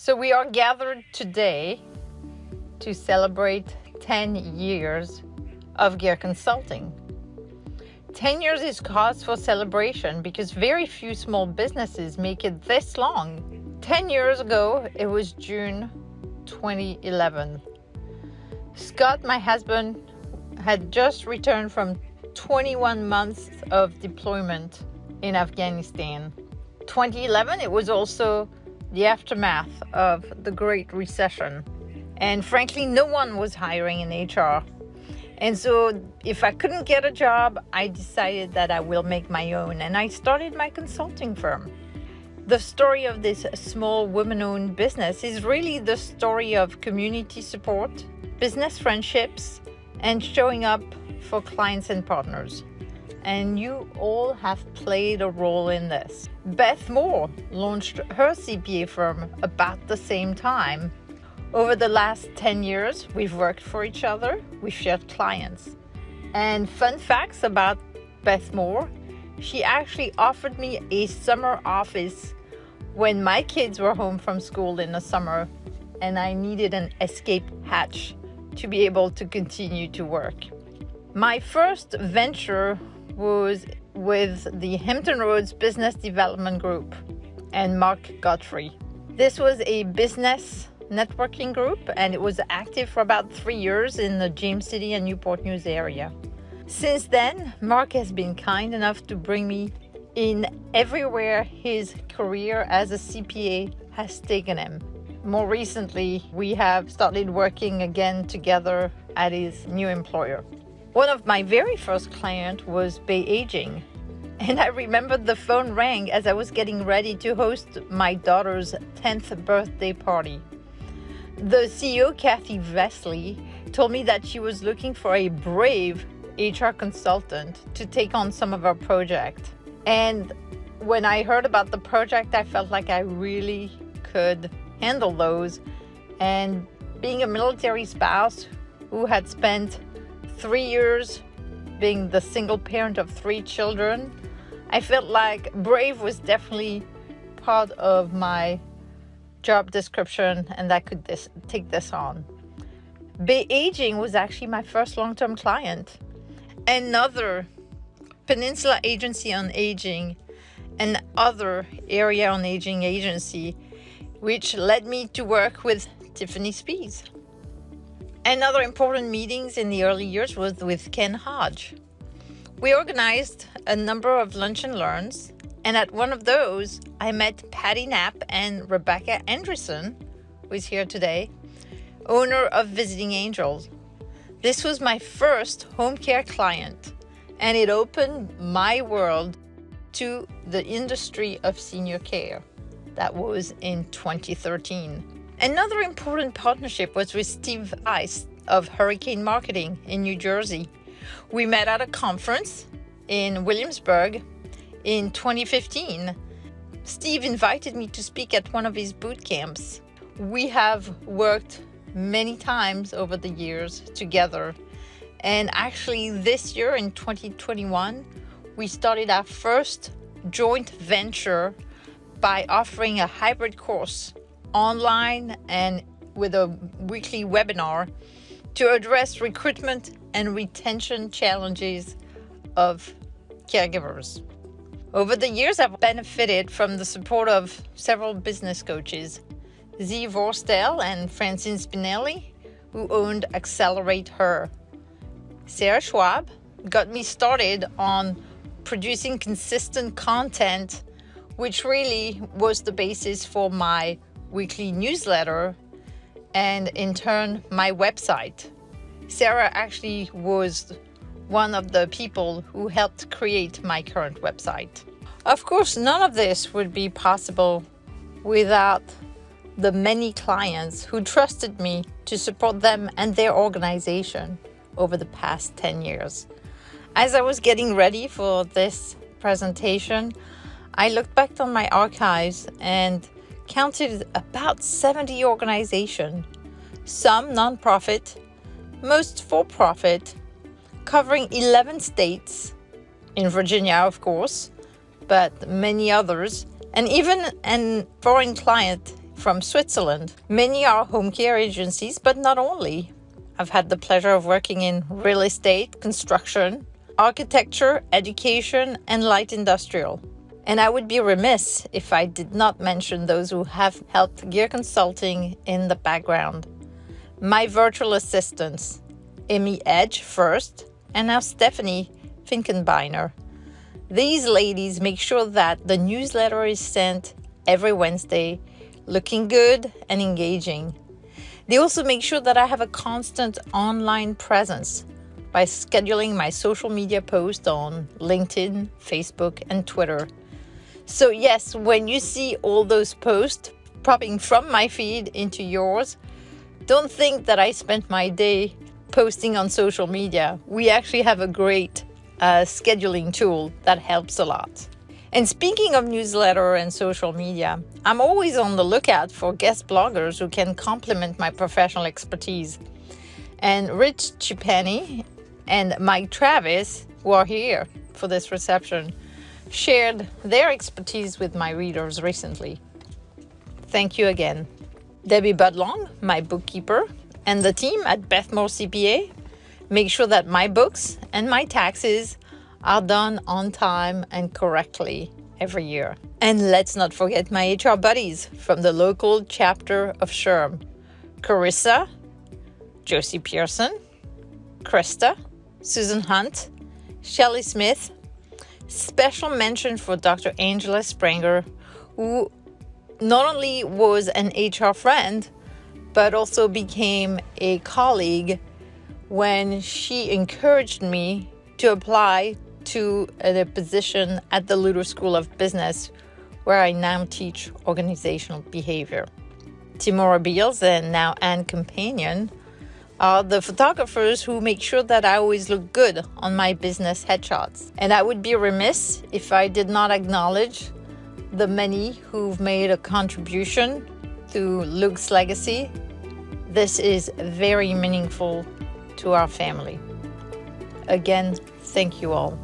So we are gathered today to celebrate 10 years of Gere Consulting. 10 years is cause for celebration because very few small businesses make it this long. 10 years ago, it was June 2011. Scott, my husband, had just returned from 21 months of deployment in Afghanistan. 2011, it was also the aftermath of the Great Recession. And frankly, no one was hiring in HR. And so if I couldn't get a job, I decided that I will make my own. And I started my consulting firm. The story of this small woman-owned business is really the story of community support, business friendships, and showing up for clients and partners. And you all have played a role in this. Beth Moore launched her CPA firm about the same time. Over the last 10 years, we've worked for each other, we've shared clients. And fun facts about Beth Moore, she actually offered me a summer office when my kids were home from school in the summer and I needed an escape hatch to be able to continue to work. My first venture was with the Hampton Roads Business Development Group and Mark Godfrey. This was a business networking group and it was active for about 3 years in the James City and Newport News area. Since then, Mark has been kind enough to bring me in everywhere his career as a CPA has taken him. More recently, we have started working again together at his new employer. One of my very first clients was Bay Aging, and I remember the phone rang as I was getting ready to host my daughter's 10th birthday party. The CEO, Kathy Vesley, told me that she was looking for a brave HR consultant to take on some of our projects. And when I heard about the project, I felt like I really could handle those. And being a military spouse who had spent 3 years being the single parent of 3 children, I felt like brave was definitely part of my job description and I could take this on. Bay Aging was actually my first long-term client. Another Peninsula Agency on Aging and other area on aging agency, which led me to work with Tiffany Spees. Another important meetings in the early years was with Ken Hodge. We organized a number of lunch and learns, and at one of those, I met Patty Knapp and Rebecca Anderson, who is here today, owner of Visiting Angels. This was my first home care client, and it opened my world to the industry of senior care. That was in 2013. Another important partnership was with Steve Ice of Hurricane Marketing in New Jersey. We met at a conference in Williamsburg in 2015. Steve invited me to speak at one of his boot camps. We have worked many times over the years together. And actually this year in 2021, we started our first joint venture by offering a hybrid course online and with a weekly webinar to address recruitment and retention challenges of caregivers. Over the years, I've benefited from the support of several business coaches, Z Vorstel and Francine Spinelli, who owned Accelerate Her. Sarah Schwab got me started on producing consistent content, which really was the basis for my weekly newsletter and in turn my website. Sarah actually was one of the people who helped create my current website. Of course, none of this would be possible without the many clients who trusted me to support them and their organization over the past 10 years. As I was getting ready for this presentation, I looked back on my archives and counted about 70 organizations, some nonprofit, most for-profit, covering 11 states, in Virginia, of course, but many others, and even a foreign client from Switzerland. Many are home care agencies, but not only. I've had the pleasure of working in real estate, construction, architecture, education, and light industrial. And I would be remiss if I did not mention those who have helped Gere Consulting in the background. My virtual assistants, Amy Edge first, and now Stephanie Finkenbeiner. These ladies make sure that the newsletter is sent every Wednesday, looking good and engaging. They also make sure that I have a constant online presence by scheduling my social media posts on LinkedIn, Facebook, and Twitter. So yes, when you see all those posts popping from my feed into yours, don't think that I spent my day posting on social media. We actually have a great scheduling tool that helps a lot. And speaking of newsletter and social media, I'm always on the lookout for guest bloggers who can complement my professional expertise. And Rich Chipani and Mike Travis, who are here for this reception, shared their expertise with my readers recently. Thank you again. Debbie Budlong, my bookkeeper, and the team at Bethmore CPA make sure that my books and my taxes are done on time and correctly every year. And let's not forget my HR buddies from the local chapter of SHRM. Carissa, Josie Pearson, Krista, Susan Hunt, Shelley Smith. Special mention for Dr. Angela Springer, who not only was an HR friend, but also became a colleague when she encouraged me to apply to the position at the Luder School of Business, where I now teach organizational behavior. Timora Beals and now Anne Companion are the photographers who make sure that I always look good on my business headshots. And I would be remiss if I did not acknowledge the many who've made a contribution to Luke's legacy. This is very meaningful to our family. Again, thank you all.